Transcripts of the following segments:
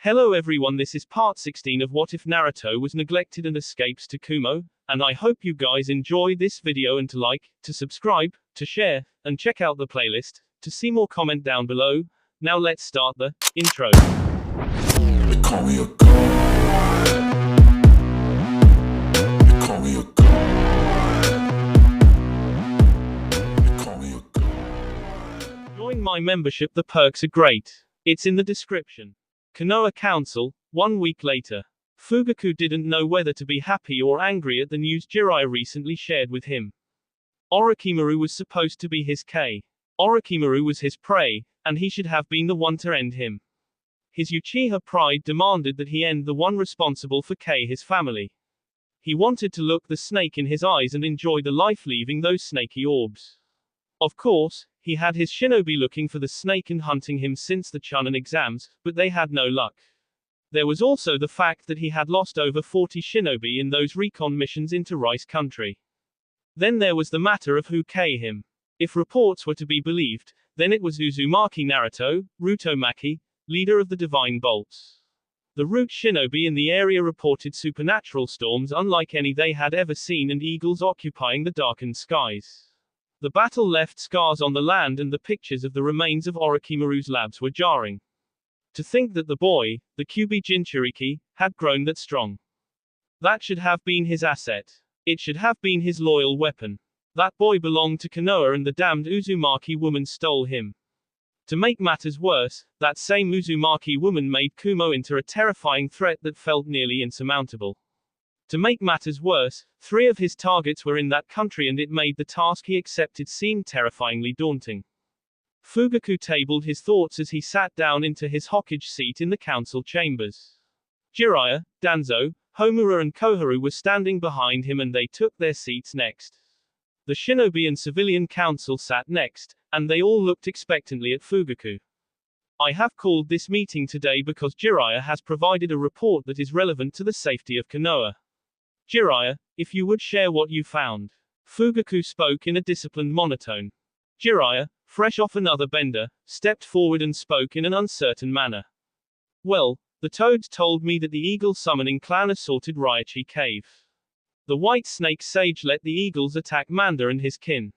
Hello everyone, this is part 16 of What If Naruto Was Neglected and Escapes to Kumo, and I hope you guys enjoy this video and to like, to subscribe, to share, and check out the playlist, to see more comment down below. Now let's start the intro. They call me a god. They call me a god. They call me a god. Join my membership, the perks are great. It's in the description. Konoha Council, 1 week later. Fugaku didn't know whether to be happy or angry at the news Jiraiya recently shared with him. Orochimaru was supposed to be his K. Orochimaru was his prey, and he should have been the one to end him. His Uchiha pride demanded that he end the one responsible for K, his family. He wanted to look the snake in his eyes and enjoy the life leaving those snaky orbs. Of course, he had his shinobi looking for the snake and hunting him since the Chunin exams, but they had no luck. There was also the fact that he had lost over 40 shinobi in those recon missions into Rice Country. Then there was the matter of who K him. If reports were to be believed, then it was Uzumaki Naruto, Rutomaki, leader of the Divine Bolts. The root shinobi in the area reported supernatural storms unlike any they had ever seen and eagles occupying the darkened skies. The battle left scars on the land and the pictures of the remains of Orochimaru's labs were jarring. To think that the boy, the Kyuubi Jinchuriki, had grown that strong. That should have been his asset. It should have been his loyal weapon. That boy belonged to Konoha and the damned Uzumaki woman stole him. To make matters worse, that same Uzumaki woman made Kumo into a terrifying threat that felt nearly insurmountable. To make matters worse, 3 of his targets were in that country and it made the task he accepted seem terrifyingly daunting. Fugaku tabled his thoughts as he sat down into his Hokage seat in the council chambers. Jiraiya, Danzo, Homura and Koharu were standing behind him and they took their seats next. The shinobi and civilian council sat next, and they all looked expectantly at Fugaku. I have called this meeting today because Jiraiya has provided a report that is relevant to the safety of Konoha. Jiraiya, if you would share what you found. Fugaku spoke in a disciplined monotone. Jiraiya, fresh off another bender, stepped forward and spoke in an uncertain manner. Well, the toads told me that the eagle summoning clan assaulted Raichi Cave. The white snake sage let the eagles attack Manda and his kin.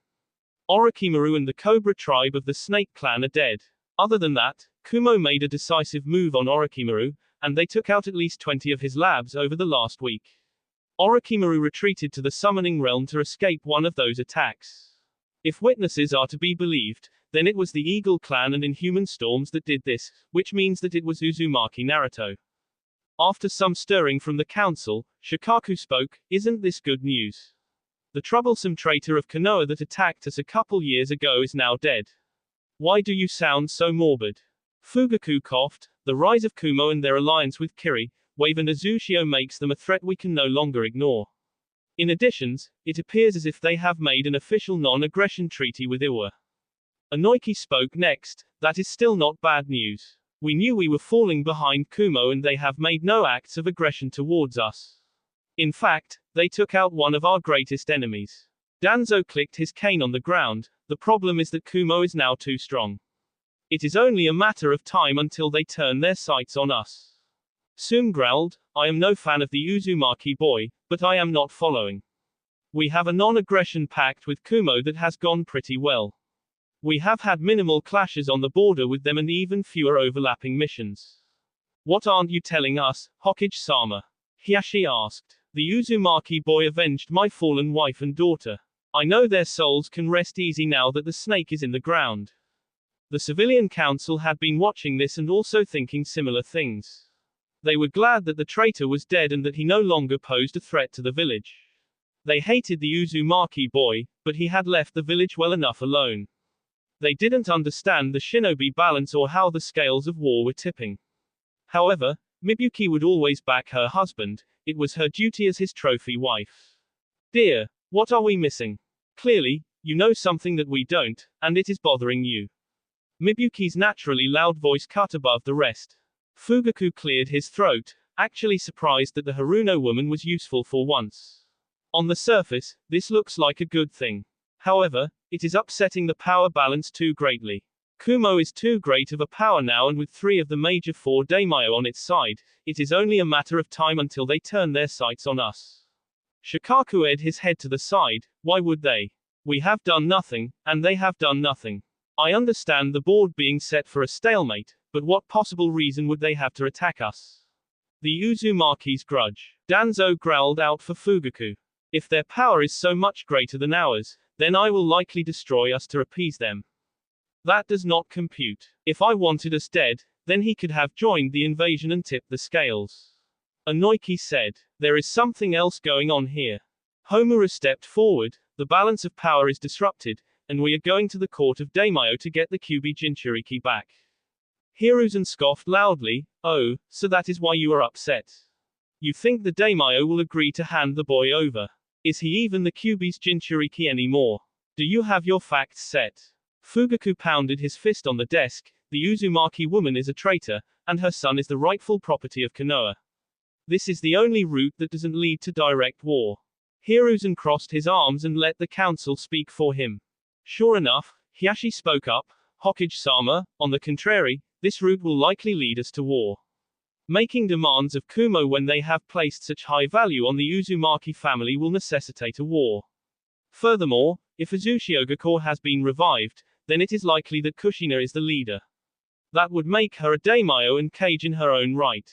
Orochimaru and the Cobra tribe of the snake clan are dead. Other than that, Kumo made a decisive move on Orochimaru, and they took out at least 20 of his labs over the last week. Orochimaru retreated to the summoning realm to escape one of those attacks. If witnesses are to be believed, then it was the Eagle clan and Inhuman Storms that did this, which means that it was Uzumaki Naruto. After some stirring from the council, Shikaku spoke, "Isn't this good news? The troublesome traitor of Konoha that attacked us a couple years ago is now dead. Why do you sound so morbid?" Fugaku coughed. The rise of Kumo and their alliance with Kiri, Wave and Azushio makes them a threat we can no longer ignore. In addition, it appears as if they have made an official non-aggression treaty with Iwa. Inoiki spoke next. That is still not bad news. We knew we were falling behind Kumo and they have made no acts of aggression towards us. In fact, they took out one of our greatest enemies. Danzo clicked his cane on the ground. The problem is that Kumo is now too strong. It is only a matter of time until they turn their sights on us. Sum growled, "I am no fan of the Uzumaki boy, but I am not following. We have a non-aggression pact with Kumo that has gone pretty well. We have had minimal clashes on the border with them and even fewer overlapping missions." "What aren't you telling us, Hokage-sama?" Hiashi asked. "The Uzumaki boy avenged my fallen wife and daughter. I know their souls can rest easy now that the snake is in the ground." The civilian council had been watching this and also thinking similar things. They were glad that the traitor was dead and that he no longer posed a threat to the village. They hated the Uzumaki boy, but he had left the village well enough alone. They didn't understand the shinobi balance or how the scales of war were tipping. However, Mibuyuki would always back her husband. It was her duty as his trophy wife. "Dear, what are we missing? Clearly, you know something that we don't, and it is bothering you." Mibuyuki's naturally loud voice cut above the rest. Fugaku cleared his throat, actually surprised that the Haruno woman was useful for once. On the surface, this looks like a good thing. However, it is upsetting the power balance too greatly. Kumo is too great of a power now, and with 3 of the major 4 daimyo on its side, it is only a matter of time until they turn their sights on us. Shikaku edged his head to the side. Why would they? We have done nothing, and they have done nothing. I understand the board being set for a stalemate, but what possible reason would they have to attack us? The Uzumaki's grudge. Danzo growled out for Fugaku. If their power is so much greater than ours, then I will likely destroy us to appease them. That does not compute. If I wanted us dead, then he could have joined the invasion and tipped the scales. Inoiki said. There is something else going on here. Homura stepped forward. The balance of power is disrupted, and we are going to the court of daimyo to get the Kyuubi Jinchuriki back. Hiruzen scoffed loudly. Oh, so that is why you are upset. You think the daimyo will agree to hand the boy over? Is he even the Kyuubi's Jinchuriki anymore? Do you have your facts set? Fugaku pounded his fist on the desk. The Uzumaki woman is a traitor, and her son is the rightful property of Konoha. This is the only route that doesn't lead to direct war. Hiruzen crossed his arms and let the council speak for him. Sure enough, Hiashi spoke up. Hokage-sama, on the contrary, this route will likely lead us to war. Making demands of Kumo when they have placed such high value on the Uzumaki family will necessitate a war. Furthermore, if Uzushiogacore has been revived, then it is likely that Kushina is the leader. That would make her a daimyo and kage in her own right.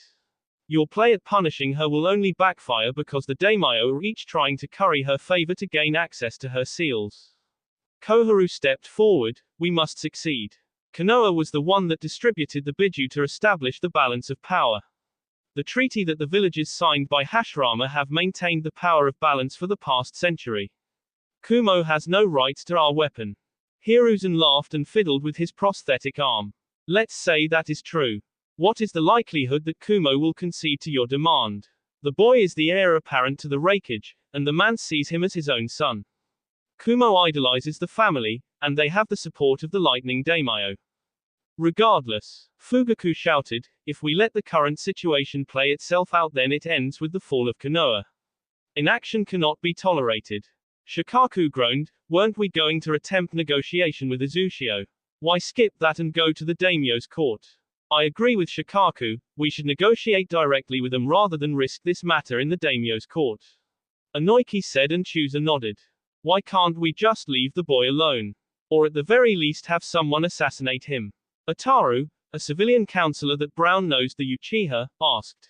Your play at punishing her will only backfire because the daimyo are each trying to curry her favor to gain access to her seals. Koharu stepped forward. We must succeed. Konoha was the one that distributed the biju to establish the balance of power. The treaty that the villages signed by Hashirama have maintained the power of balance for the past century. Kumo has no rights to our weapon. Hiruzen laughed and fiddled with his prosthetic arm. Let's say that is true. What is the likelihood that Kumo will concede to your demand? The boy is the heir apparent to the Raikage, and the man sees him as his own son. Kumo idolizes the family, and they have the support of the Lightning Daimyo. Regardless, Fugaku shouted, if we let the current situation play itself out, then it ends with the fall of Konoha. Inaction cannot be tolerated. Shikaku groaned, weren't we going to attempt negotiation with Uzushio? Why skip that and go to the daimyo's court? I agree with Shikaku, we should negotiate directly with them rather than risk this matter in the daimyo's court. Inoiki said, and Chusa nodded. Why can't we just leave the boy alone? Or at the very least have someone assassinate him? Ataru, a civilian counselor that brown-nosed the Uchiha, asked.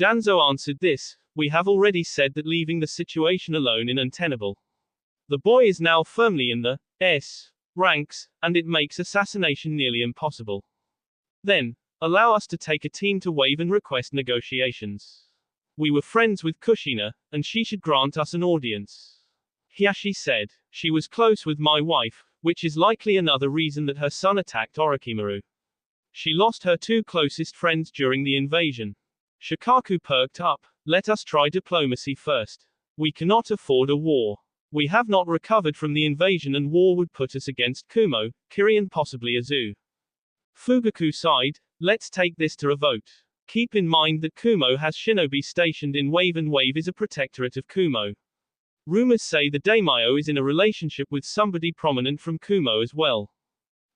Danzo answered this, we have already said that leaving the situation alone is untenable. The boy is now firmly in the S ranks, and it makes assassination nearly impossible. Then, allow us to take a team to wave and request negotiations. We were friends with Kushina, and she should grant us an audience. Hiashi said, she was close with my wife, which is likely another reason that her son attacked Orochimaru. She lost her 2 closest friends during the invasion. Shikaku perked up, let us try diplomacy first. We cannot afford a war. We have not recovered from the invasion, and war would put us against Kumo, Kiri, and possibly Azu. Fugaku sighed, let's take this to a vote. Keep in mind that Kumo has shinobi stationed in Wave, and Wave is a protectorate of Kumo. Rumors say the daimyo is in a relationship with somebody prominent from Kumo as well.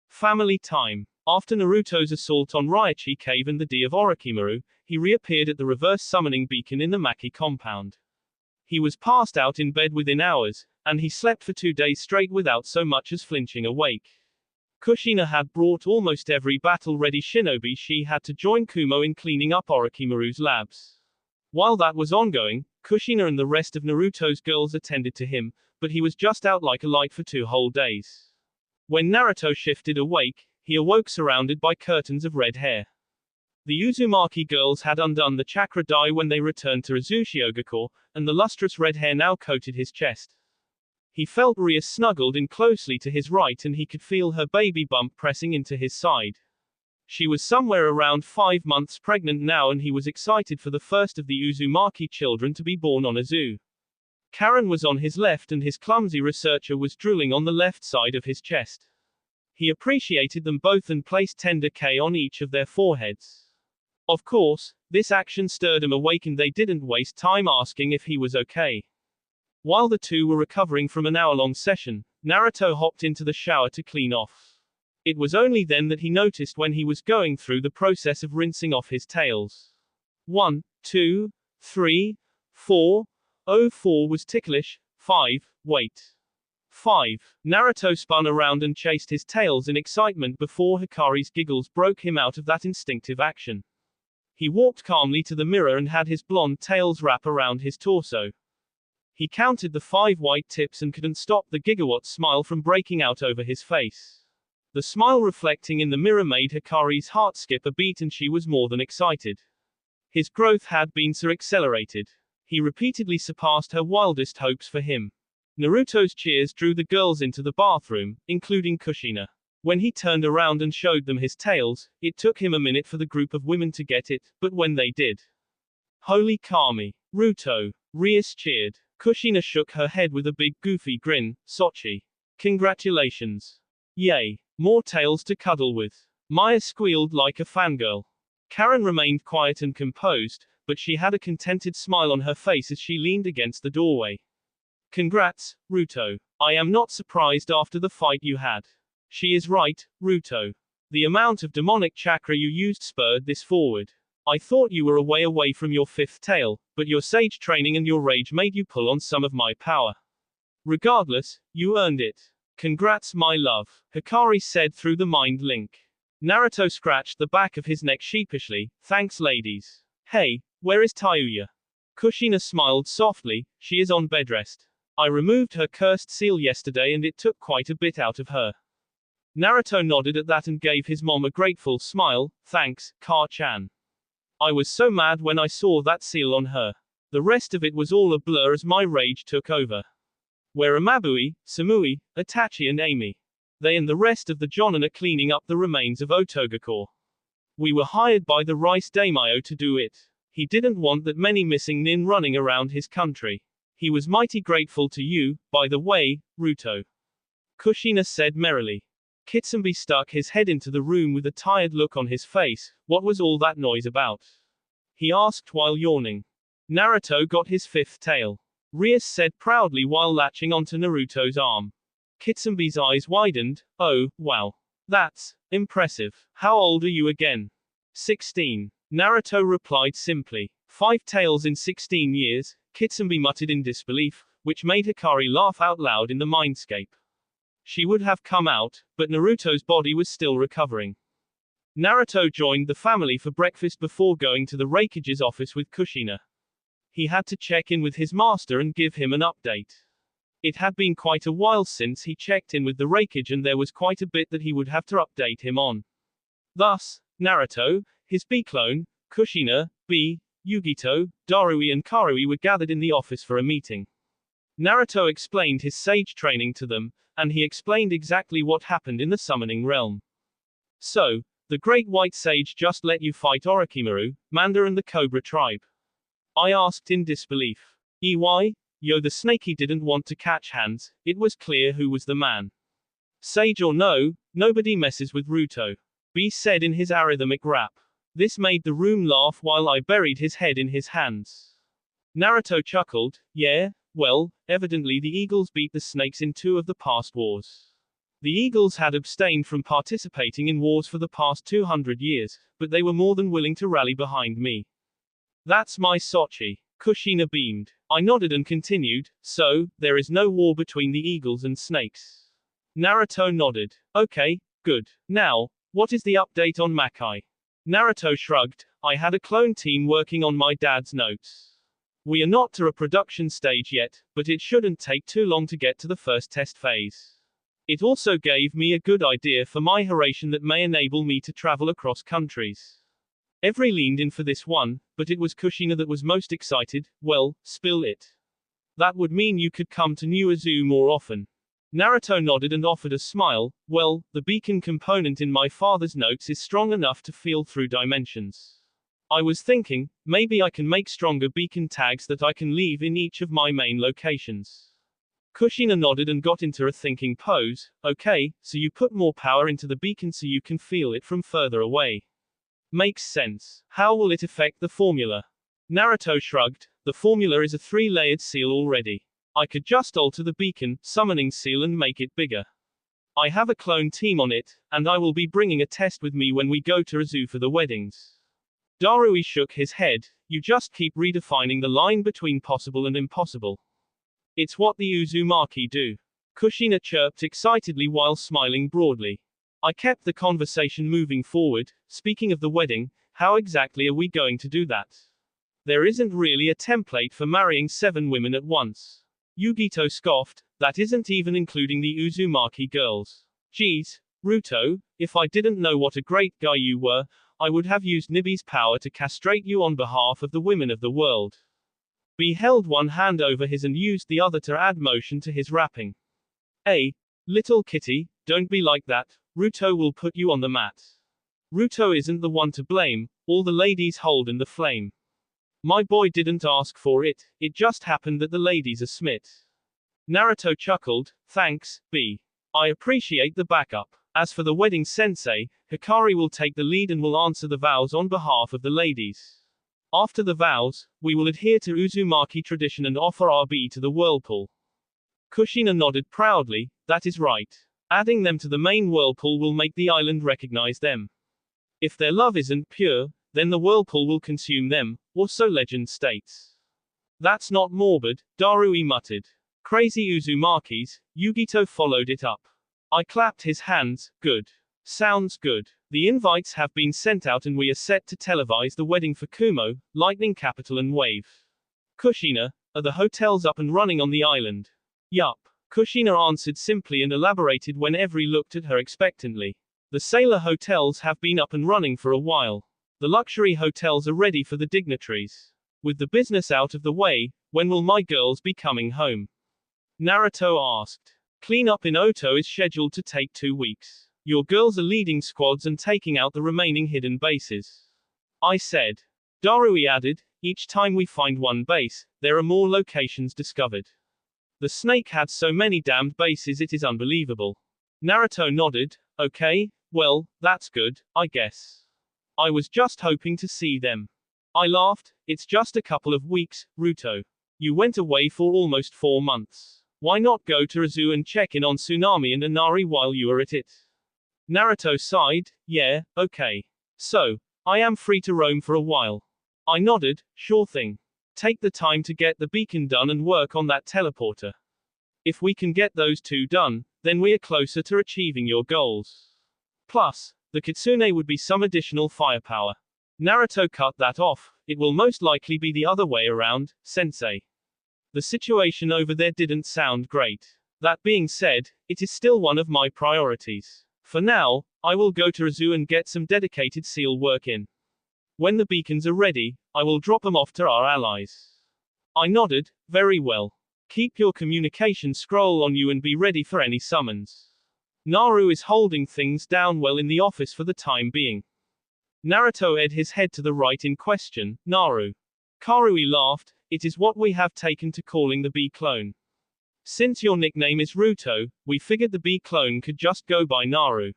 Family time. After Naruto's assault on Raichi Cave and the D of Orochimaru, he reappeared at the reverse summoning beacon in the Maki compound. He was passed out in bed within hours, and he slept for 2 days straight without so much as flinching awake. Kushina had brought almost every battle-ready shinobi she had to join Kumo in cleaning up Orochimaru's labs. While that was ongoing, Kushina and the rest of Naruto's girls attended to him, but he was just out like a light for 2 whole days. When Naruto shifted awake, he awoke surrounded by curtains of red hair. The Uzumaki girls had undone the chakra dye when they returned to Uzushiogacore, and the lustrous red hair now coated his chest. He felt Ria snuggled in closely to his right, and he could feel her baby bump pressing into his side. She was somewhere around 5 months pregnant now, and he was excited for the first of the Uzumaki children to be born on Azu. Karen was on his left, and his clumsy researcher was drooling on the left side of his chest. He appreciated them both and placed tender K on each of their foreheads. Of course, this action stirred him awake, and they didn't waste time asking if he was okay. While the two were recovering from an hour-long session, Naruto hopped into the shower to clean off. It was only then that he noticed when he was going through the process of rinsing off his tails. 1, 2, 3, 4. Oh, 4 was ticklish. 5, wait. 5. Naruto spun around and chased his tails in excitement before Hikari's giggles broke him out of that instinctive action. He walked calmly to the mirror and had his blonde tails wrap around his torso. He counted the 5 white tips and couldn't stop the gigawatt smile from breaking out over his face. The smile reflecting in the mirror made Hikari's heart skip a beat and she was more than excited. His growth had been so accelerated. He repeatedly surpassed her wildest hopes for him. Naruto's cheers drew the girls into the bathroom, including Kushina. When he turned around and showed them his tails, it took him a minute for the group of women to get it, but when they did. Holy Kami. Ruto. Rias cheered. Kushina shook her head with a big goofy grin. Sochi. Congratulations. Yay. More tails to cuddle with. Maya squealed like a fangirl. Karen remained quiet and composed, but she had a contented smile on her face as she leaned against the doorway. Congrats, Ruto. I am not surprised after the fight you had. She is right, Ruto. The amount of demonic chakra you used spurred this forward. I thought you were a way away from your 5th tail, but your sage training and your rage made you pull on some of my power. Regardless, you earned it. Congrats, my love, Hikari said through the mind link. Naruto scratched the back of his neck sheepishly. Thanks, ladies. Hey, where is Tayuya? Kushina smiled softly. She is on bedrest. I removed her cursed seal yesterday and it took quite a bit out of her. Naruto nodded at that and gave his mom a grateful smile. Thanks, Ka-chan. I was so mad when I saw that seal on her. The rest of it was all a blur as my rage took over. Where are Mabui, Samui, Itachi and Amy? They and the rest of the Jonin are cleaning up the remains of Otogakure. We were hired by the Rice Daimyo to do it. He didn't want that many missing nin running around his country. He was mighty grateful to you, by the way, Ruto. Kushina said merrily. Kitsunbe stuck his head into the room with a tired look on his face. What was all that noise about? He asked while yawning. Naruto got his 5th tail. Rias said proudly while latching onto Naruto's arm. Kitsunbe's eyes widened. Oh, wow. That's impressive. How old are you again? 16. Naruto replied simply. 5 tails in 16 years, Kitsunbe muttered in disbelief, which made Hikari laugh out loud in the mindscape. She would have come out, but Naruto's body was still recovering. Naruto joined the family for breakfast before going to the Raikage's office with Kushina. He had to check in with his master and give him an update. It had been quite a while since he checked in with the Raikage and there was quite a bit that he would have to update him on. Thus, Naruto, his B-clone, Kushina, B, Yugito, Darui and Karui were gathered in the office for a meeting. Naruto explained his sage training to them, and he explained exactly what happened in the summoning realm. So, the Great White Sage just let you fight Orochimaru, Manda and the Cobra tribe? I asked in disbelief. EY? Yo, the snakey didn't want to catch hands, it was clear who was the man. Sage or no, nobody messes with Ruto. B said in his arrhythmic rap. This made the room laugh while I buried his head in his hands. Naruto chuckled. Yeah, well, evidently the Eagles beat the snakes in 2 of the past wars. The Eagles had abstained from participating in wars for the past 200 years, but they were more than willing to rally behind me. That's my Sochi. Kushina beamed. I nodded and continued, so, there is no war between the Eagles and snakes. Naruto nodded. Okay, good. Now, what is the update on Makai? Naruto shrugged. I had a clone team working on my dad's notes. We are not to a production stage yet, but it shouldn't take too long to get to the first test phase. It also gave me a good idea for my Haration that may enable me to travel across countries. Every leaned in for this one, but it was Kushina that was most excited. Well, spill it. That would mean you could come to New Zoo more often. Naruto nodded and offered a smile. Well, the beacon component in my father's notes is strong enough to feel through dimensions. I was thinking, maybe I can make stronger beacon tags that I can leave in each of my main locations. Kushina nodded and got into a thinking pose. Okay, so you put more power into the beacon so you can feel it from further away. Makes sense. How will it affect the formula? Naruto shrugged. The formula is a 3-layered seal already. I could just alter the beacon, summoning seal and make it bigger. I have a clone team on it, and I will be bringing a test with me when we go to a zoo for the weddings. Darui shook his head. You just keep redefining the line between possible and impossible. It's what the Uzumaki do. Kushina chirped excitedly while smiling broadly. I kept the conversation moving forward. Speaking of the wedding, how exactly are we going to do that? There isn't really a template for marrying 7 women at once. Yugito scoffed. That isn't even including the Uzumaki girls. Geez, Ruto, if I didn't know what a great guy you were, I would have used Nibi's power to castrate you on behalf of the women of the world. B held one hand over his and used the other to add motion to his rapping. Hey, little kitty, don't be like that. Ruto will put you on the mat. Ruto isn't the one to blame, all the ladies hold in the flame. My boy didn't ask for it, it just happened that the ladies are smit. Naruto chuckled, thanks, B. I appreciate the backup. As for the wedding sensei, Hikari will take the lead and will answer the vows on behalf of the ladies. After the vows, we will adhere to Uzumaki tradition and offer our B to the whirlpool. Kushina nodded proudly, that is right. Adding them to the main whirlpool will make the island recognize them. If their love isn't pure, then the whirlpool will consume them, or so legend states. That's not morbid, Darui muttered. Crazy Uzumakis, Yugito followed it up. I clapped his hands, good. Sounds good. The invites have been sent out and we are set to televise the wedding for Kumo, Lightning Capital and Wave. Kushina, are the hotels up and running on the island? Yup. Kushina answered simply and elaborated when Every looked at her expectantly. The sailor hotels have been up and running for a while. The luxury hotels are ready for the dignitaries. With the business out of the way, when will my girls be coming home? Naruto asked. Cleanup in Oto is scheduled to take 2 weeks. Your girls are leading squads and taking out the remaining hidden bases. I said. Darui added, each time we find one base, there are more locations discovered. The snake had so many damned bases it is unbelievable. Naruto nodded, okay, well, that's good, I guess. I was just hoping to see them. I laughed, it's just a couple of weeks, Ruto. You went away for almost 4 months. Why not go to a zoo and check in on Tsunami and Inari while you are at it? Naruto sighed, yeah, okay. So, I am free to roam for a while. I nodded, sure thing. Take the time to get the beacon done and work on that teleporter. If we can get those 2 done, then we are closer to achieving your goals. Plus, the Kitsune would be some additional firepower. Naruto cut that off, it will most likely be the other way around, sensei. The situation over there didn't sound great. That being said, it is still one of my priorities. For now, I will go to a zoo and get some dedicated SEAL work in. When the beacons are ready, I will drop them off to our allies. I nodded, very well. Keep your communication scroll on you and be ready for any summons. Naru is holding things down well in the office for the time being. Naruto edged his head to the right in question, Naru. Karui laughed, it is what we have taken to calling the B clone. Since your nickname is Ruto, we figured the B clone could just go by Naru.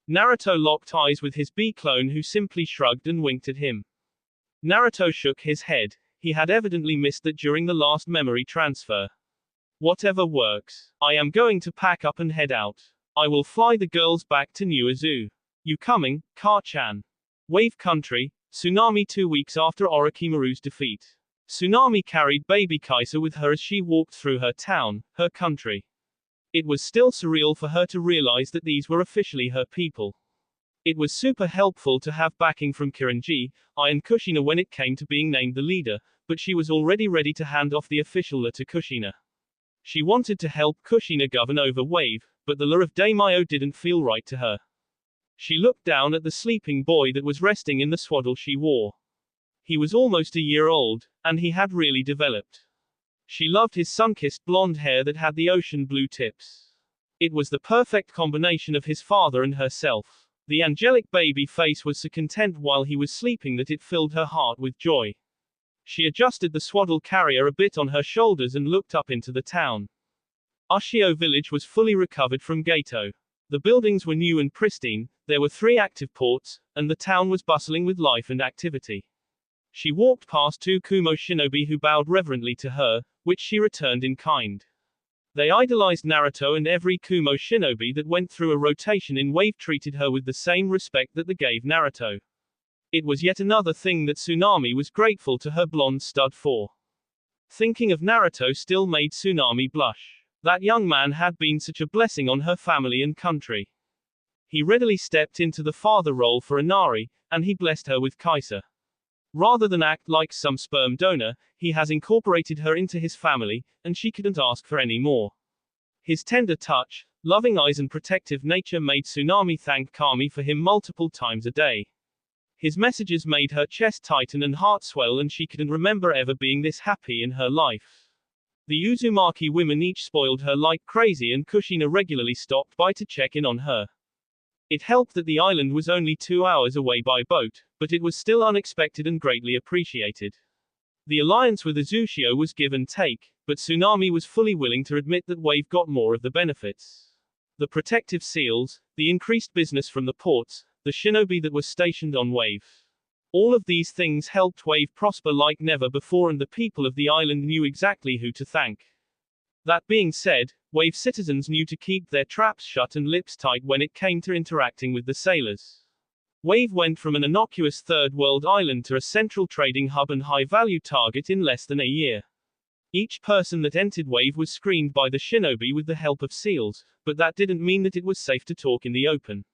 Naruto locked eyes with his B clone who simply shrugged and winked at him. Naruto shook his head, he had evidently missed that during the last memory transfer. Whatever works. I am going to pack up and head out. I will fly the girls back to New Zoo. You coming, Ka-chan? Wave Country, Tsunami 2 weeks after Orochimaru's defeat. Tsunami carried baby Kaisa with her as she walked through her town, her country. It was still surreal for her to realize that these were officially her people. It was super helpful to have backing from Kiranji, and Kushina when it came to being named the leader, but she was already ready to hand off the official to Kushina. She wanted to help Kushina govern over Wave, but the lure of Daimyo didn't feel right to her. She looked down at the sleeping boy that was resting in the swaddle she wore. He was almost a year old, and he had really developed. She loved his sun-kissed blonde hair that had the ocean blue tips. It was the perfect combination of his father and herself. The angelic baby face was so content while he was sleeping that it filled her heart with joy. She adjusted the swaddle carrier a bit on her shoulders and looked up into the town. Ushio village was fully recovered from Gato. The buildings were new and pristine, there were 3 active ports, and the town was bustling with life and activity. She walked past 2 Kumo shinobi who bowed reverently to her, which she returned in kind. They idolized Naruto, and every Kumo shinobi that went through a rotation in Wave treated her with the same respect that they gave Naruto. It was yet another thing that Tsunami was grateful to her blonde stud for. Thinking of Naruto still made Tsunami blush. That young man had been such a blessing on her family and country. He readily stepped into the father role for Inari, and he blessed her with Kaisa. Rather than act like some sperm donor, he has incorporated her into his family, and she couldn't ask for any more. His tender touch, loving eyes and protective nature made Tsunami thank Kami for him multiple times a day. His messages made her chest tighten and heart swell, and she couldn't remember ever being this happy in her life. The Uzumaki women each spoiled her like crazy, and Kushina regularly stopped by to check in on her. It helped that the island was only 2 hours away by boat, but it was still unexpected and greatly appreciated. The alliance with Azushio was give and take, but Tsunami was fully willing to admit that Wave got more of the benefits. The protective seals, the increased business from the ports, the shinobi that was stationed on Wave. All of these things helped Wave prosper like never before, and the people of the island knew exactly who to thank. That being said, Wave citizens knew to keep their traps shut and lips tight when it came to interacting with the sailors. Wave went from an innocuous third world island to a central trading hub and high-value target in less than a year. Each person that entered Wave was screened by the shinobi with the help of seals, but that didn't mean that it was safe to talk in the open.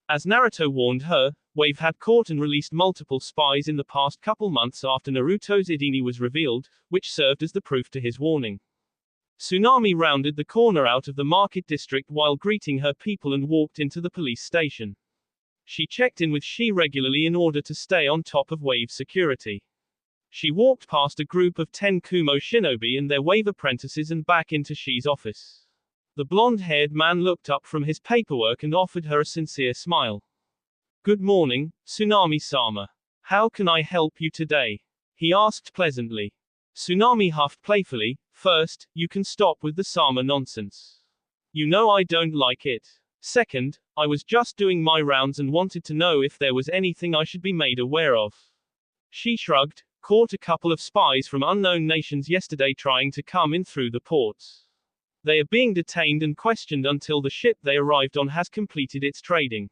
As Naruto warned her, Wave had caught and released multiple spies in the past couple months after Naruto's identity was revealed, which served as the proof to his warning. Tsunami rounded the corner out of the market district while greeting her people and walked into the police station. She checked in with Shi regularly in order to stay on top of Wave security. She walked past a group of 10 Kumo shinobi and their Wave apprentices and back into Shi's office. The blonde-haired man looked up from his paperwork and offered her a sincere smile. "Good morning, Tsunami-sama. How can I help you today?" he asked pleasantly. Tsunami huffed playfully. "First, you can stop with the Sama nonsense. You know I don't like it. Second, I was just doing my rounds and wanted to know if there was anything I should be made aware of." She shrugged. "Caught a couple of spies from unknown nations yesterday trying to come in through the ports. They are being detained and questioned until the ship they arrived on has completed its trading.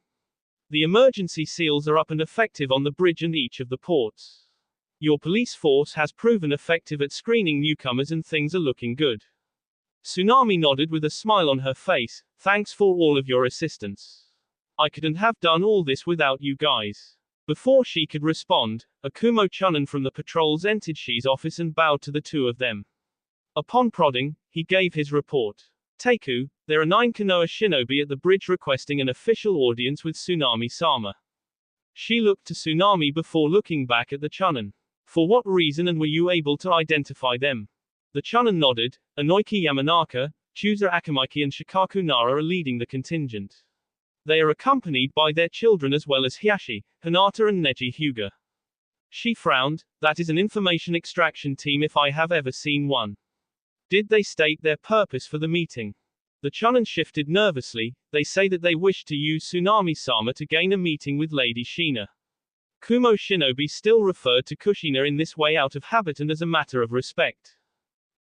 The emergency seals are up and effective on the bridge and each of the ports. Your police force has proven effective at screening newcomers and things are looking good." Tsunami nodded with a smile on her face. "Thanks for all of your assistance. I couldn't have done all this without you guys." Before she could respond, a Kumo Chunin from the patrols entered Shi's office and bowed to the two of them. Upon prodding, he gave his report. "Teiku, there are 9 Konoha shinobi at the bridge requesting an official audience with Tsunami-sama." She looked to Tsunami before looking back at the Chunin. "For what reason, and were you able to identify them?" The Chunin nodded. "Inoiki Yamanaka, Chusa Akamiki and Shikaku Nara are leading the contingent. They are accompanied by their children as well as Hiyashi, Hinata and Neji Hyuga." She frowned. "That is an information extraction team if I have ever seen one. Did they state their purpose for the meeting?" The Chunin shifted nervously. "They say that they wish to use Tsunami-sama to gain a meeting with Lady Shina." Kumo shinobi still referred to Kushina in this way out of habit and as a matter of respect.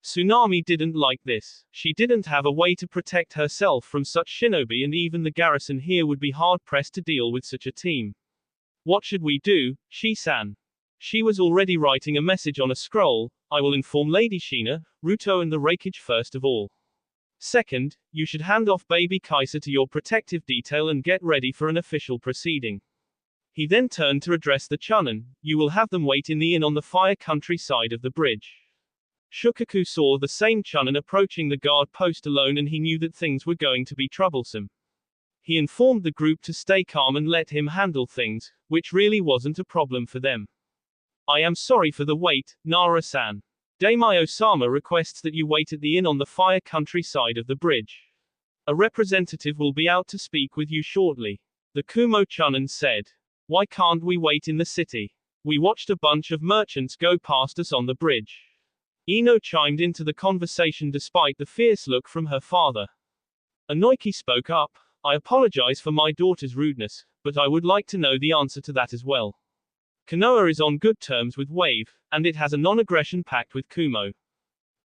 Tsunami didn't like this. She didn't have a way to protect herself from such shinobi, and even the garrison here would be hard-pressed to deal with such a team. "What should we do, Shi-san?" She was already writing a message on a scroll. "I will inform Lady Shina, Ruto and the Reikage first of all. Second, you should hand off baby Kaisa to your protective detail and get ready for an official proceeding." He then turned to address the Chunin. "You will have them wait in the inn on the Fire Country side of the bridge." Shukaku saw the same Chunin approaching the guard post alone, and he knew that things were going to be troublesome. He informed the group to stay calm and let him handle things, which really wasn't a problem for them. "I am sorry for the wait, Nara-san. Daimyo-sama requests that you wait at the inn on the Fire Country side of the bridge. A representative will be out to speak with you shortly." The Kumo Chunin said. "Why can't we wait in the city? We watched a bunch of merchants go past us on the bridge." Ino chimed into the conversation despite the fierce look from her father. Inoiki spoke up. "I apologize for my daughter's rudeness, but I would like to know the answer to that as well. Konoha is on good terms with Wave, and it has a non-aggression pact with Kumo.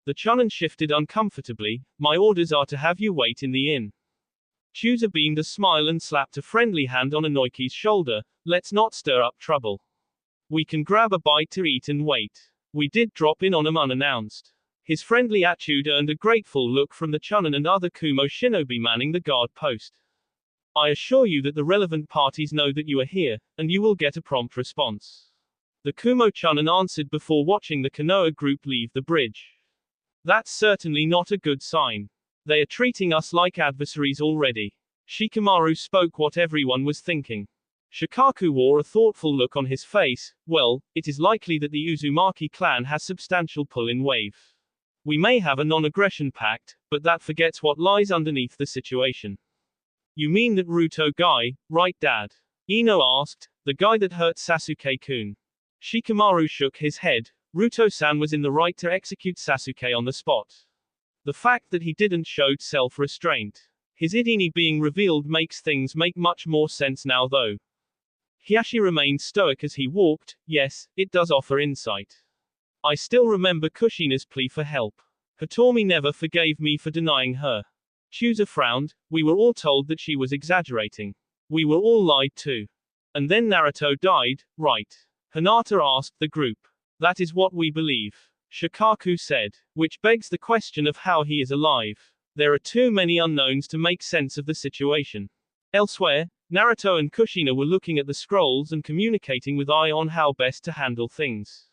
The Chunin shifted uncomfortably. My orders are to have you wait in the inn. Chusa beamed a smile and slapped a friendly hand on Inoki's shoulder. Let's not stir up trouble. We can grab a bite to eat and wait. We did drop in on him unannounced. His friendly attitude earned a grateful look from the Chunin and other Kumo shinobi manning the guard post. I assure you that the relevant parties know that you are here, and you will get a prompt response. The Kumo Chunin answered before watching the Konoha group leave the bridge. That's certainly not a good sign. They are treating us like adversaries already. Shikamaru spoke what everyone was thinking. Shikaku wore a thoughtful look on his face. Well, it is likely that the Uzumaki clan has substantial pull in Wave. We may have a non-aggression pact, but that forgets what lies underneath the situation. You mean that Ruto guy, right dad? Ino asked, the guy that hurt Sasuke-kun. Shikamaru shook his head. Ruto-san was in the right to execute Sasuke on the spot. The fact that he didn't showed self-restraint. His Idini being revealed makes things make much more sense now though. Hiyashi remained stoic as he walked. Yes, it does offer insight. I still remember Kushina's plea for help. Hitomi never forgave me for denying her. Chusa frowned. We were all told that she was exaggerating. We were all lied to. And then Naruto died, right? Hinata asked the group. That is what we believe. Shikaku said. Which begs the question of how he is alive. There are too many unknowns to make sense of the situation. Elsewhere, Naruto and Kushina were looking at the scrolls and communicating with Ai on how best to handle things.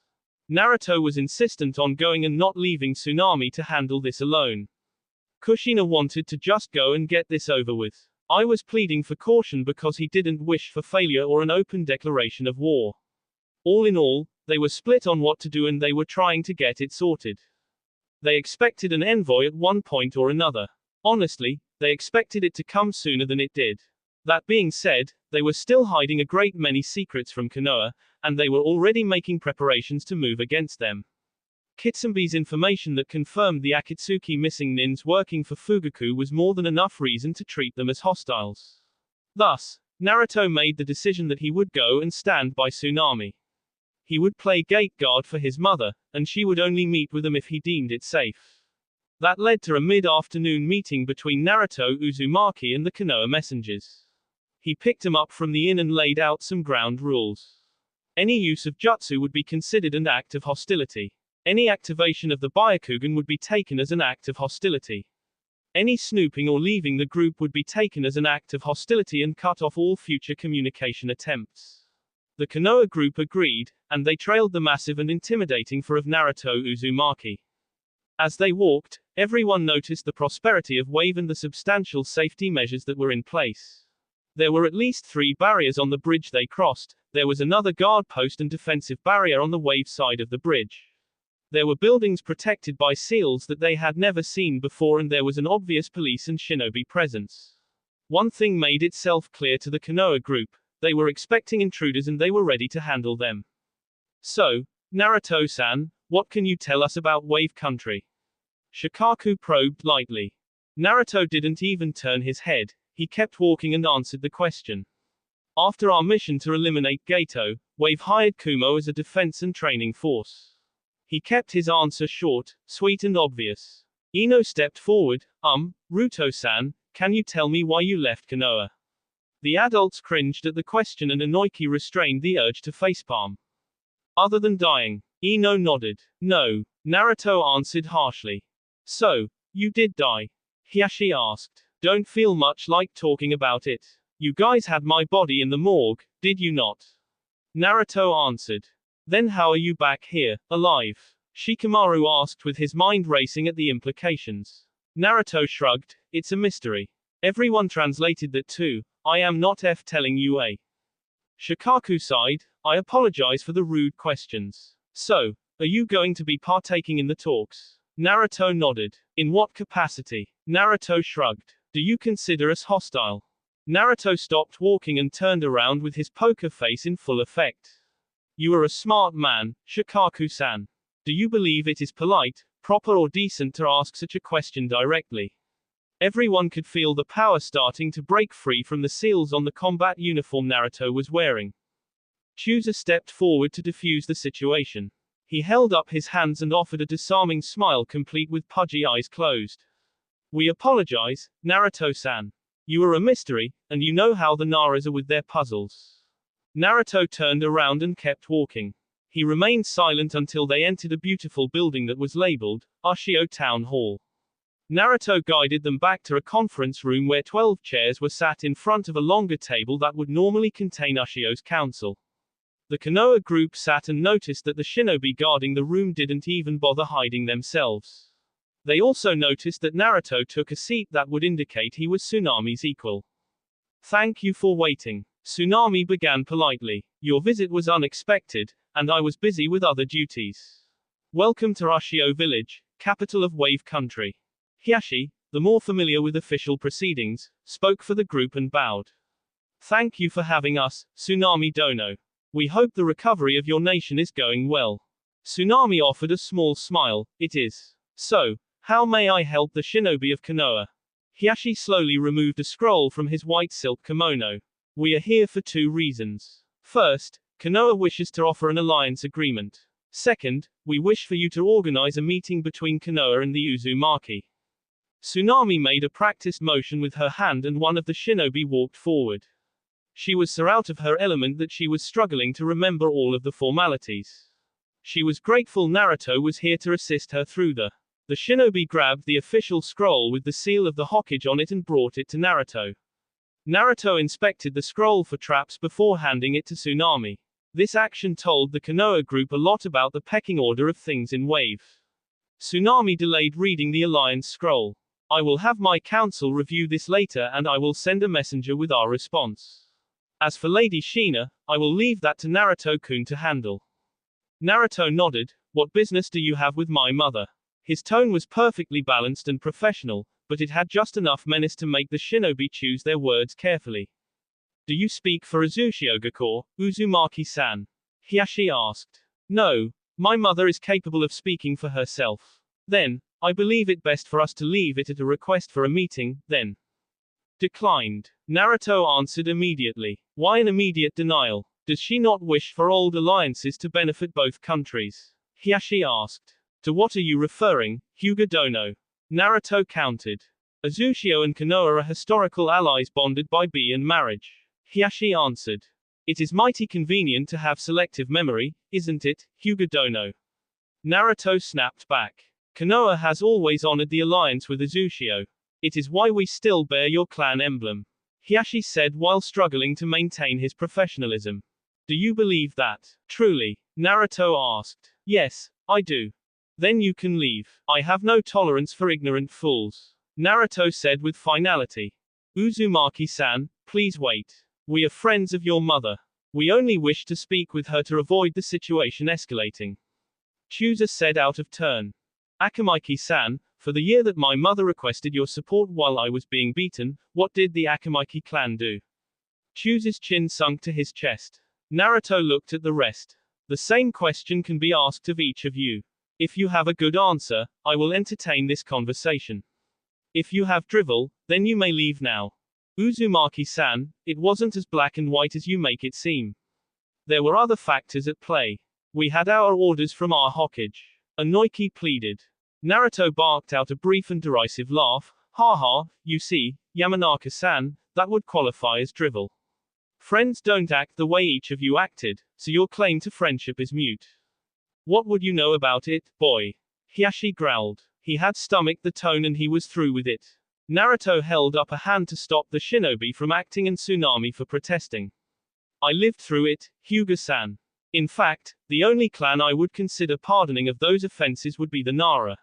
Naruto was insistent on going and not leaving Tsunami to handle this alone. Kushina wanted to just go and get this over with. Ai was pleading for caution because he didn't wish for failure or an open declaration of war. All in all, they were split on what to do and they were trying to get it sorted. They expected an envoy at one point or another. Honestly, they expected it to come sooner than it did. That being said, they were still hiding a great many secrets from Konoha, and they were already making preparations to move against them. Kitsubi's information that confirmed the Akatsuki missing nins working for Fugaku was more than enough reason to treat them as hostiles. Thus, Naruto made the decision that he would go and stand by Tsunami. He would play gate guard for his mother, and she would only meet with him if he deemed it safe. That led to a mid-afternoon meeting between Naruto Uzumaki and the Konoha messengers. He picked him up from the inn and laid out some ground rules. Any use of jutsu would be considered an act of hostility. Any activation of the Byakugan would be taken as an act of hostility. Any snooping or leaving the group would be taken as an act of hostility and cut off all future communication attempts. The Konoha group agreed, and they trailed the massive and intimidating figure of Naruto Uzumaki. As they walked, everyone noticed the prosperity of Wave and the substantial safety measures that were in place. There were at least 3 barriers on the bridge they crossed. There was another guard post and defensive barrier on the Wave side of the bridge. There were buildings protected by seals that they had never seen before, and there was an obvious police and shinobi presence. One thing made itself clear to the Konoha group. They were expecting intruders and they were ready to handle them. So, Naruto-san, what can you tell us about Wave Country? Shikaku probed lightly. Naruto didn't even turn his head. He kept walking and answered the question. After our mission to eliminate Gato, Wave hired Kumo as a defense and training force. He kept his answer short, sweet and obvious. Ino stepped forward. Ruto-san, can you tell me why you left Konoha? The adults cringed at the question and Inoki restrained the urge to facepalm. Other than dying. Ino nodded. No. Naruto answered harshly. So, you did die? Hiyashi asked. Don't feel much like talking about it. You guys had my body in the morgue, did you not? Naruto answered. Then how are you back here, alive? Shikamaru asked with his mind racing at the implications. Naruto shrugged. It's a mystery. Everyone translated that too. I am not telling you a. Shikaku sighed. I apologize for the rude questions. So, are you going to be partaking in the talks? Naruto nodded. In what capacity? Naruto shrugged. Do you consider us hostile? Naruto stopped walking and turned around with his poker face in full effect. You are a smart man, Shikaku-san. Do you believe it is polite, proper or decent to ask such a question directly? Everyone could feel the power starting to break free from the seals on the combat uniform Naruto was wearing. Chusa stepped forward to defuse the situation. He held up his hands and offered a disarming smile complete with pudgy eyes closed. We apologize, Naruto-san. You are a mystery, and you know how the Naras are with their puzzles. Naruto turned around and kept walking. He remained silent until they entered a beautiful building that was labeled, Ushio Town Hall. Naruto guided them back to a conference room where 12 chairs were sat in front of a longer table that would normally contain Ushio's council. The Konoha group sat and noticed that the shinobi guarding the room didn't even bother hiding themselves. They also noticed that Naruto took a seat that would indicate he was Tsunami's equal. Thank you for waiting. Tsunami began politely. Your visit was unexpected, and I was busy with other duties. Welcome to Ushio Village, capital of Wave Country. Hiashi, the more familiar with official proceedings, spoke for the group and bowed. Thank you for having us, Tsunami Dono. We hope the recovery of your nation is going well. Tsunami offered a small smile. It is. So, how may I help the shinobi of Konoha? Hiashi slowly removed a scroll from his white silk kimono. We are here for 2 reasons. First, Konoha wishes to offer an alliance agreement. Second, we wish for you to organize a meeting between Konoha and the Uzumaki. Tsunami made a practiced motion with her hand and one of the shinobi walked forward. She was so out of her element that she was struggling to remember all of the formalities. She was grateful Naruto was here to assist her through the shinobi grabbed the official scroll with the seal of the Hokage on it and brought it to Naruto. Naruto inspected the scroll for traps before handing it to Tsunami. This action told the Konoha group a lot about the pecking order of things in Wave. Tsunami delayed reading the alliance scroll. I will have my council review this later and I will send a messenger with our response. As for Lady Shina, I will leave that to Naruto-kun to handle. Naruto nodded. What business do you have with my mother? His tone was perfectly balanced and professional, but it had just enough menace to make the shinobi choose their words carefully. Do you speak for Uzushio-gakure, Uzumaki-san? Hiashi asked. No, my mother is capable of speaking for herself. Then, I believe it best for us to leave it at a request for a meeting, then. Declined. Naruto answered immediately. Why an immediate denial? Does she not wish for old alliances to benefit both countries? Hiashi asked. To what are you referring, Hyuga Dono? Naruto countered. Uzushio and Konoha are historical allies bonded by and marriage. Hiashi answered. It is mighty convenient to have selective memory, isn't it, Hyuga Dono? Naruto snapped back. Konoha has always honored the alliance with Uzushio. It is why we still bear your clan emblem. Hiashi said while struggling to maintain his professionalism. Do you believe that? Truly? Naruto asked. Yes, I do. Then you can leave. I have no tolerance for ignorant fools. Naruto said with finality. Uzumaki-san, please wait. We are friends of your mother. We only wish to speak with her to avoid the situation escalating. Chooser said out of turn. Akamaki-san, for the year that my mother requested your support while I was being beaten, what did the Akamaki clan do? Chooser's chin sunk to his chest. Naruto looked at the rest. The same question can be asked of each of you. If you have a good answer, I will entertain this conversation. If you have drivel, then you may leave now. Uzumaki-san, it wasn't as black and white as you make it seem. There were other factors at play. We had our orders from our Hokage. Inoiki pleaded. Naruto barked out a brief and derisive laugh. Ha, you see, Yamanaka-san, that would qualify as drivel. Friends don't act the way each of you acted, so your claim to friendship is mute. What would you know about it, boy? Hiashi growled. He had stomached the tone and he was through with it. Naruto held up a hand to stop the shinobi from acting and Tsunami for protesting. I lived through it, Hyuga-san. In fact, the only clan I would consider pardoning of those offenses would be the Nara.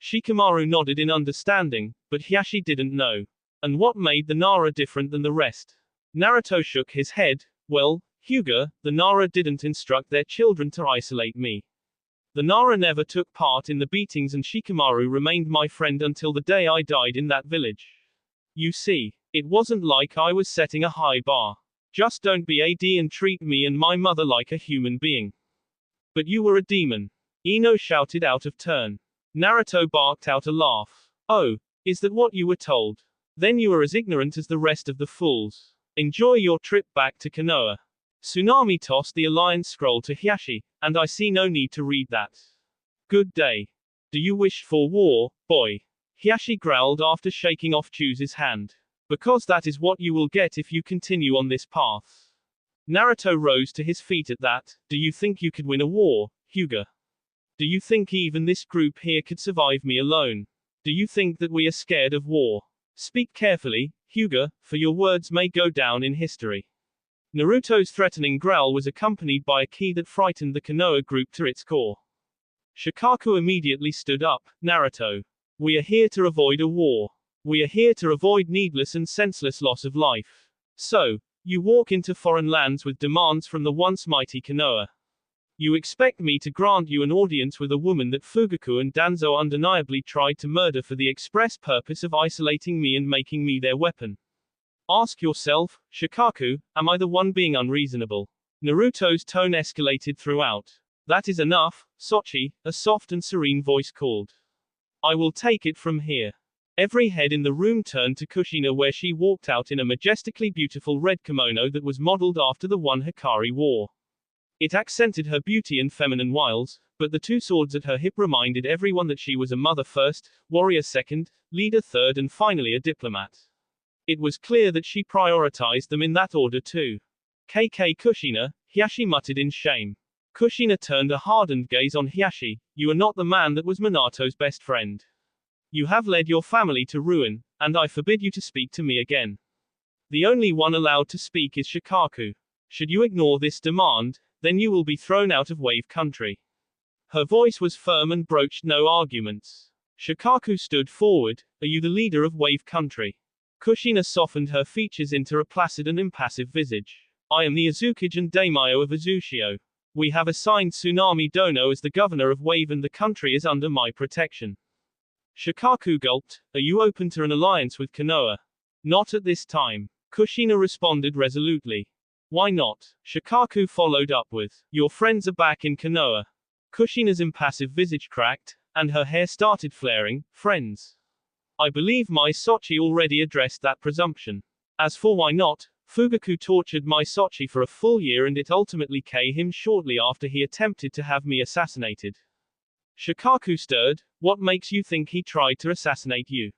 Shikamaru nodded in understanding, but Hiashi didn't know. And what made the Nara different than the rest? Naruto shook his head. Well, Hyuga, the Nara didn't instruct their children to isolate me. The Nara never took part in the beatings and Shikamaru remained my friend until the day I died in that village. You see, it wasn't like I was setting a high bar. Just don't be AD and treat me and my mother like a human being. But you were a demon. Ino shouted out of turn. Naruto barked out a laugh. Oh, is that what you were told? Then you are as ignorant as the rest of the fools. Enjoy your trip back to Konoha. Tsunami tossed the alliance scroll to Hiashi, and I see no need to read that. Good day. Do you wish for war, boy? Hiashi growled after shaking off Chuse's hand. Because that is what you will get if you continue on this path. Naruto rose to his feet at that. Do you think you could win a war, Hyuga? Do you think even this group here could survive me alone? Do you think that we are scared of war? Speak carefully, Hyuga, for your words may go down in history. Naruto's threatening growl was accompanied by a key that frightened the Konoha group to its core. Shikaku immediately stood up. Naruto. We are here to avoid a war. We are here to avoid needless and senseless loss of life. So, you walk into foreign lands with demands from the once mighty Konoha. You expect me to grant you an audience with a woman that Fugaku and Danzo undeniably tried to murder for the express purpose of isolating me and making me their weapon. Ask yourself, Shikaku, am I the one being unreasonable? Naruto's tone escalated throughout. That is enough, Sochi, a soft and serene voice called. I will take it from here. Every head in the room turned to Kushina where she walked out in a majestically beautiful red kimono that was modeled after the one Hikari wore. It accented her beauty and feminine wiles, but the two swords at her hip reminded everyone that she was a mother first, warrior second, leader third and finally a diplomat. It was clear that she prioritized them in that order too. KK Kushina, Hiashi muttered in shame. Kushina turned a hardened gaze on Hiashi. You are not the man that was Minato's best friend. You have led your family to ruin, and I forbid you to speak to me again. The only one allowed to speak is Shikaku. Should you ignore this demand, then you will be thrown out of Wave Country. Her voice was firm and broached no arguments. Shikaku stood forward. Are you the leader of Wave Country? Kushina softened her features into a placid and impassive visage. I am the Azukage and Daimyo of Azushio. We have assigned Tsunami Dono as the governor of Wave and the country is under my protection. Shikaku gulped. Are you open to an alliance with Konoha? Not at this time. Kushina responded resolutely. Why not? Shikaku followed up with. Your friends are back in Konoha. Kushina's impassive visage cracked, and her hair started flaring. Friends. I believe Mai Sochi already addressed that presumption. As for why not, Fugaku tortured Mai Sochi for a full year and it ultimately killed him shortly after he attempted to have me assassinated. Shikaku stirred. What makes you think he tried to assassinate you?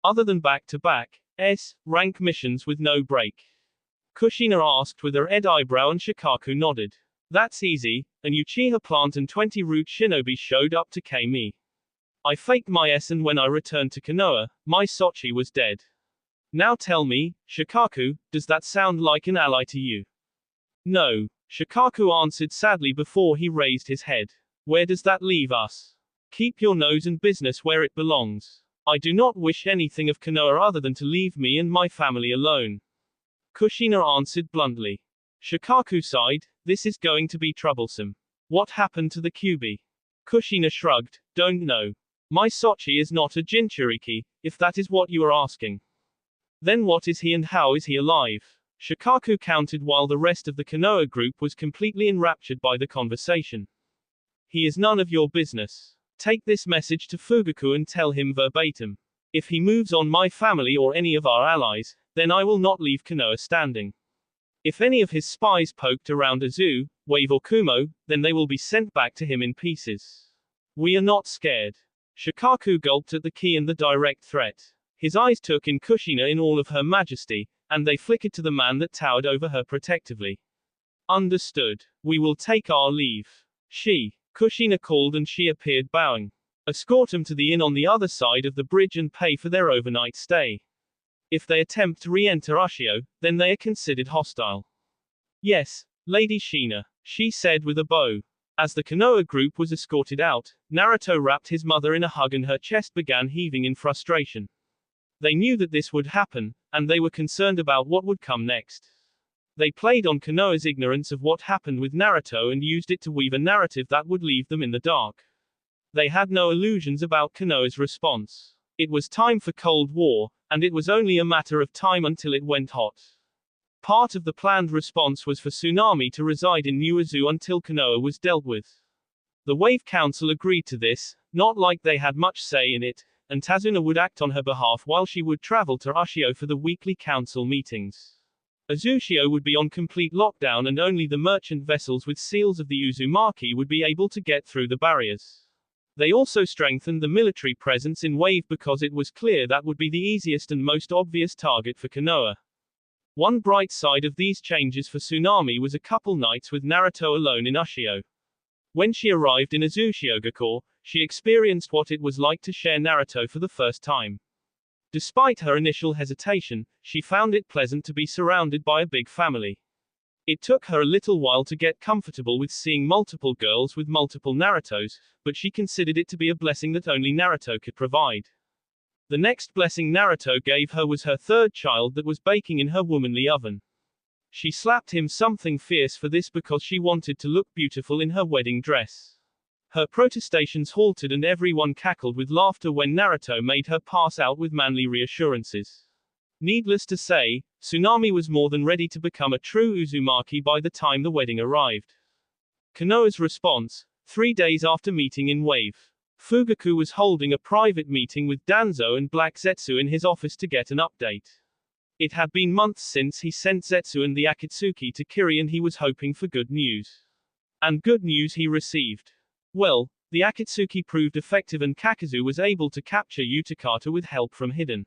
Other than back-to-back S-rank missions with no break. Kushina asked with her red eyebrow and Shikaku nodded. That's easy, an Uchiha plant and 20 root shinobis showed up to kill me. I faked my S and when I returned to Konoha, Mai Sochi was dead. Now tell me, Shikaku, does that sound like an ally to you? No. Shikaku answered sadly before he raised his head. Where does that leave us? Keep your nose and business where it belongs. I do not wish anything of Konoha other than to leave me and my family alone. Kushina answered bluntly. Shikaku sighed. This is going to be troublesome. What happened to the Kyuubi? Kushina shrugged. Don't know. Mai Sochi is not a Jinchuriki, if that is what you are asking. Then what is he and how is he alive? Shikaku countered while the rest of the Konoha group was completely enraptured by the conversation. He is none of your business. Take this message to Fugaku and tell him verbatim. If he moves on my family or any of our allies, then I will not leave Konoha standing. If any of his spies poked around Azu, Wave or Kumo, then they will be sent back to him in pieces. We are not scared. Shikaku gulped at the key and the direct threat. His eyes took in Kushina in all of her majesty, and they flickered to the man that towered over her protectively. Understood. We will take our leave. Kushina called and she appeared bowing. Escort them to the inn on the other side of the bridge and pay for their overnight stay. If they attempt to re-enter Ushio, then they are considered hostile. Yes, Lady Shina, she said with a bow. As the Konoha group was escorted out, Naruto wrapped his mother in a hug and her chest began heaving in frustration. They knew that this would happen, and they were concerned about what would come next. They played on Konoha's ignorance of what happened with Naruto and used it to weave a narrative that would leave them in the dark. They had no illusions about Konoha's response. It was time for Cold War, and it was only a matter of time until it went hot. Part of the planned response was for Tsunami to reside in New Azu until Konoha was dealt with. The Wave Council agreed to this, not like they had much say in it, and Tazuna would act on her behalf while she would travel to Ushio for the weekly council meetings. Azushio would be on complete lockdown and only the merchant vessels with seals of the Uzumaki would be able to get through the barriers. They also strengthened the military presence in Wave because it was clear that would be the easiest and most obvious target for Konoha. One bright side of these changes for Tsunami was a couple nights with Naruto alone in Ushio. When she arrived in Azushio-gakure, she experienced what it was like to share Naruto for the first time. Despite her initial hesitation, she found it pleasant to be surrounded by a big family. It took her a little while to get comfortable with seeing multiple girls with multiple Narutos, but she considered it to be a blessing that only Naruto could provide. The next blessing Naruto gave her was her third child that was baking in her womanly oven. She slapped him something fierce for this because she wanted to look beautiful in her wedding dress. Her protestations halted and everyone cackled with laughter when Naruto made her pass out with manly reassurances. Needless to say, Tsunami was more than ready to become a true Uzumaki by the time the wedding arrived. Konoha's response: 3 days after meeting in Wave, Fugaku was holding a private meeting with Danzo and Black Zetsu in his office to get an update. It had been months since he sent Zetsu and the Akatsuki to Kiri and he was hoping for good news. And good news he received. Well, the Akatsuki proved effective and Kakazu was able to capture Utakata with help from Hidden.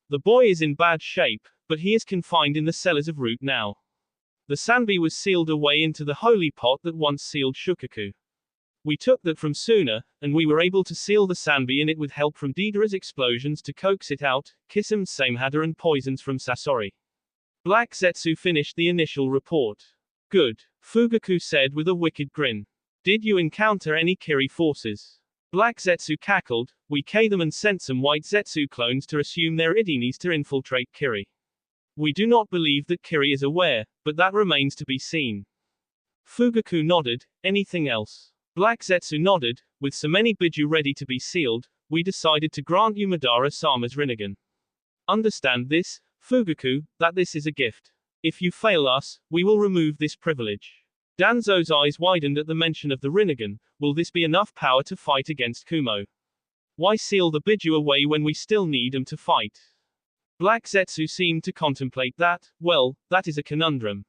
The boy is in bad shape, but he is confined in the cellars of Root now. The Sanbi was sealed away into the holy pot that once sealed Shukaku. We took that from Suna, and we were able to seal the Sanbi in it with help from Deidara's explosions to coax it out, Kisam's Samehada and poisons from Sasori. Black Zetsu finished the initial report. Good, Fugaku said with a wicked grin. Did you encounter any Kiri forces? Black Zetsu cackled. We K them and sent some white Zetsu clones to assume they're Idinis to infiltrate Kiri. We do not believe that Kiri is aware, but that remains to be seen. Fugaku nodded. Anything else? Black Zetsu nodded. With so many Biju ready to be sealed, we decided to grant you Madara-sama's Rinnegan. Understand this, Fugaku, that this is a gift. If you fail us, we will remove this privilege. Danzo's eyes widened at the mention of the Rinnegan. Will this be enough power to fight against Kumo? Why seal the Biju away when we still need him to fight? Black Zetsu seemed to contemplate that. Well, that is a conundrum.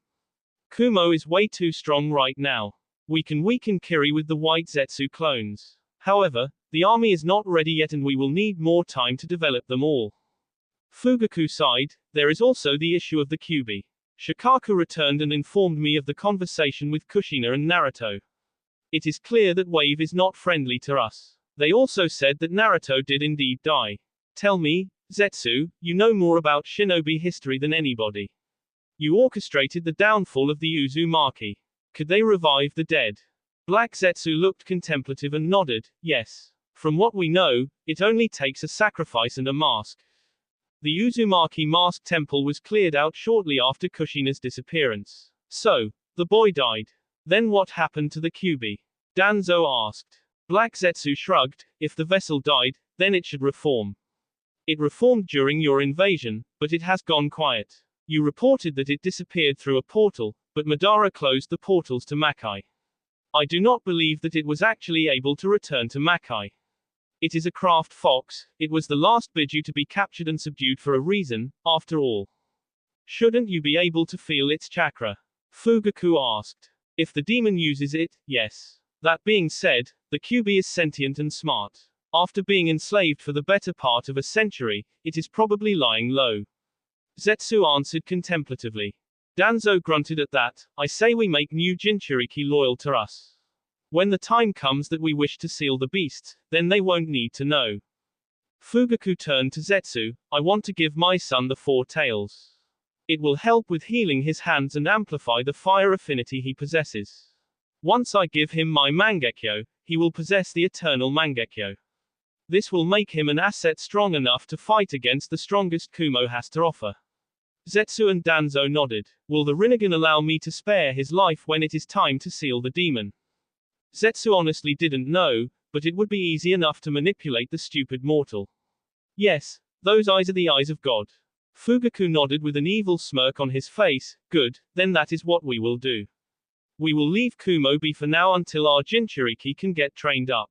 Kumo is way too strong right now. We can weaken Kiri with the white Zetsu clones. However, the army is not ready yet and we will need more time to develop them all. Fugaku sighed. There is also the issue of the Kyuubi. Shikaku returned and informed me of the conversation with Kushina and Naruto. It is clear that Wave is not friendly to us. They also said that Naruto did indeed die. Tell me, Zetsu, you know more about shinobi history than anybody. You orchestrated the downfall of the Uzumaki. Could they revive the dead? Black Zetsu looked contemplative and nodded. Yes. From what we know, it only takes a sacrifice and a mask. The Uzumaki Mask Temple was cleared out shortly after Kushina's disappearance. So, the boy died. Then what happened to the Kyuubi? Danzo asked. Black Zetsu shrugged. If the vessel died, then it should reform. It reformed during your invasion, but it has gone quiet. You reported that it disappeared through a portal, but Madara closed the portals to Makai. I do not believe that it was actually able to return to Makai. It is a craft fox. It was the last Biju to be captured and subdued for a reason, after all. Shouldn't you be able to feel its chakra? Fugaku asked. If the demon uses it, yes. That being said, the Kyuubi is sentient and smart. After being enslaved for the better part of a century, it is probably lying low. Zetsu answered contemplatively. Danzo grunted at that. I say we make new Jinchuriki loyal to us. When the time comes that we wish to seal the beasts, then they won't need to know. Fugaku turned to Zetsu. I want to give my son the 4 tails. It will help with healing his hands and amplify the fire affinity he possesses. Once I give him my Mangekyo, he will possess the eternal Mangekyo. This will make him an asset strong enough to fight against the strongest Kumo has to offer. Zetsu and Danzo nodded. Will the Rinnegan allow me to spare his life when it is time to seal the demon? Zetsu honestly didn't know, but it would be easy enough to manipulate the stupid mortal. Yes, those eyes are the eyes of God. Fugaku nodded with an evil smirk on his face. Good, then that is what we will do. We will leave Kumo be for now until our Jinchuriki can get trained up.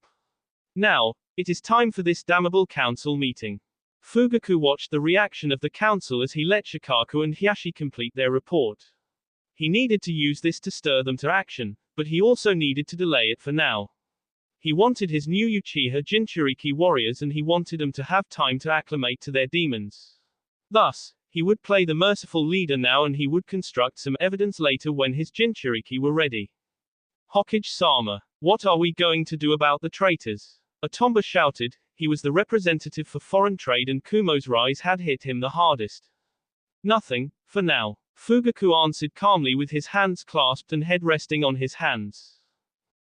Now, it is time for this damnable council meeting. Fugaku watched the reaction of the council as he let Shikaku and Hiashi complete their report. He needed to use this to stir them to action, but he also needed to delay it for now. He wanted his new Uchiha Jinchuriki warriors and he wanted them to have time to acclimate to their demons. Thus, he would play the merciful leader now and he would construct some evidence later when his Jinchuriki were ready. Hokage-sama, what are we going to do about the traitors? Otomba shouted. He was the representative for foreign trade and Kumo's rise had hit him the hardest. Nothing, for now. Fugaku answered calmly with his hands clasped and head resting on his hands.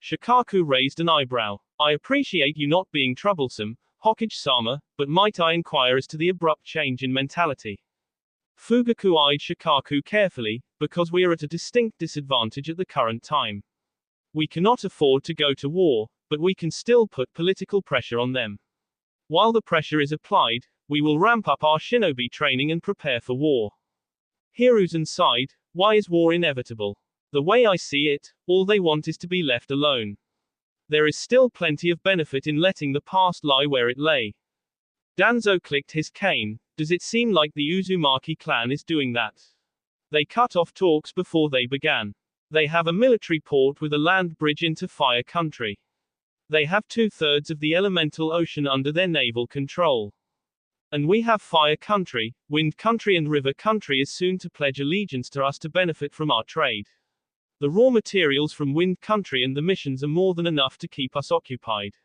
Shikaku raised an eyebrow. I appreciate you not being troublesome, Hokage-sama, but might I inquire as to the abrupt change in mentality? Fugaku eyed Shikaku carefully, because we are at a distinct disadvantage at the current time. We cannot afford to go to war, but we can still put political pressure on them. While the pressure is applied, we will ramp up our shinobi training and prepare for war. Hiruzen sighed. Why is war inevitable? The way I see it, all they want is to be left alone. There is still plenty of benefit in letting the past lie where it lay. Danzo clicked his cane. Does it seem like the Uzumaki clan is doing that? They cut off talks before they began. They have a military port with a land bridge into Fire Country. They have 2/3 of the elemental ocean under their naval control. And we have Fire Country, Wind Country and River Country is soon to pledge allegiance to us to benefit from our trade. The raw materials from Wind Country and the missions are more than enough to keep us occupied.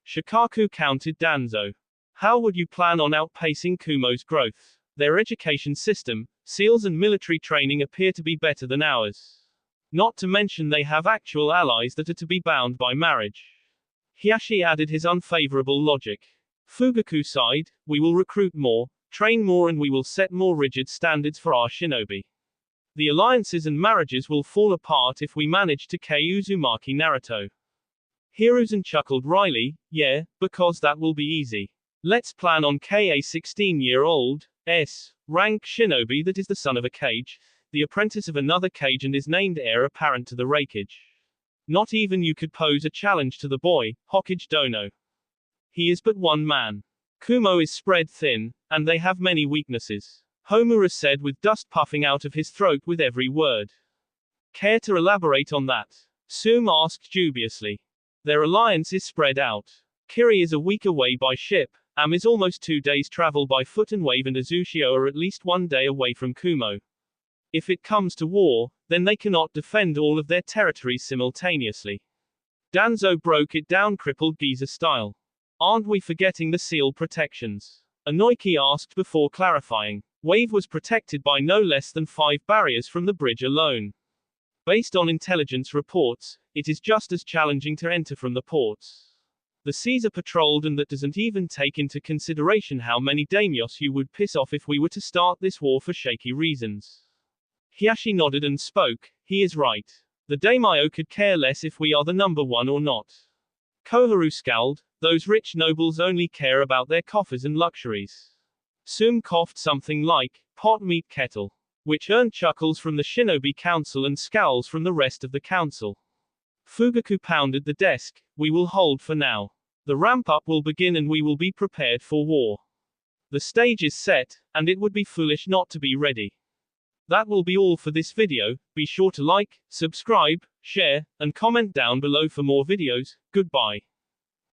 Shikaku countered Danzo. How would you plan on outpacing Kumo's growth? Their education system, seals and military training appear to be better than ours. Not to mention they have actual allies that are to be bound by marriage. Hiashi added his unfavorable logic. Fugaku sighed. We will recruit more, train more and we will set more rigid standards for our shinobi. The alliances and marriages will fall apart if we manage to KO Uzumaki Naruto. Hiruzen chuckled wryly. Yeah, because that will be easy. Let's plan on a 16-year-old, rank shinobi that is the son of a Kage, the apprentice of another Kage and is named heir apparent to the Raikage. Not even you could pose a challenge to the boy, Hokage Dono. He is but one man. Kumo is spread thin, and they have many weaknesses. Homura said with dust puffing out of his throat with every word. Care to elaborate on that? Sume asked dubiously. Their alliance is spread out. Kiri is a week away by ship, Am is almost 2 days travel by foot and Wave and Azushio are at least 1 day away from Kumo. If it comes to war, then they cannot defend all of their territories simultaneously. Danzo broke it down crippled geezer style. Aren't we forgetting the seal protections? Anoiki asked before clarifying. Wave was protected by no less than 5 barriers from the bridge alone. Based on intelligence reports, it is just as challenging to enter from the ports. The seas are patrolled and that doesn't even take into consideration how many daimyos you would piss off if we were to start this war for shaky reasons. Hiashi nodded and spoke. He is right. The daimyo could care less if we are the number one or not. Koharu scowled. Those rich nobles only care about their coffers and luxuries. Sume coughed something like, pot meat kettle. Which earned chuckles from the Shinobi Council and scowls from the rest of the council. Fugaku pounded the desk. We will hold for now. The ramp-up will begin and we will be prepared for war. The stage is set, and it would be foolish not to be ready. That will be all for this video. Be sure to like, subscribe, share, and comment down below for more videos. Goodbye.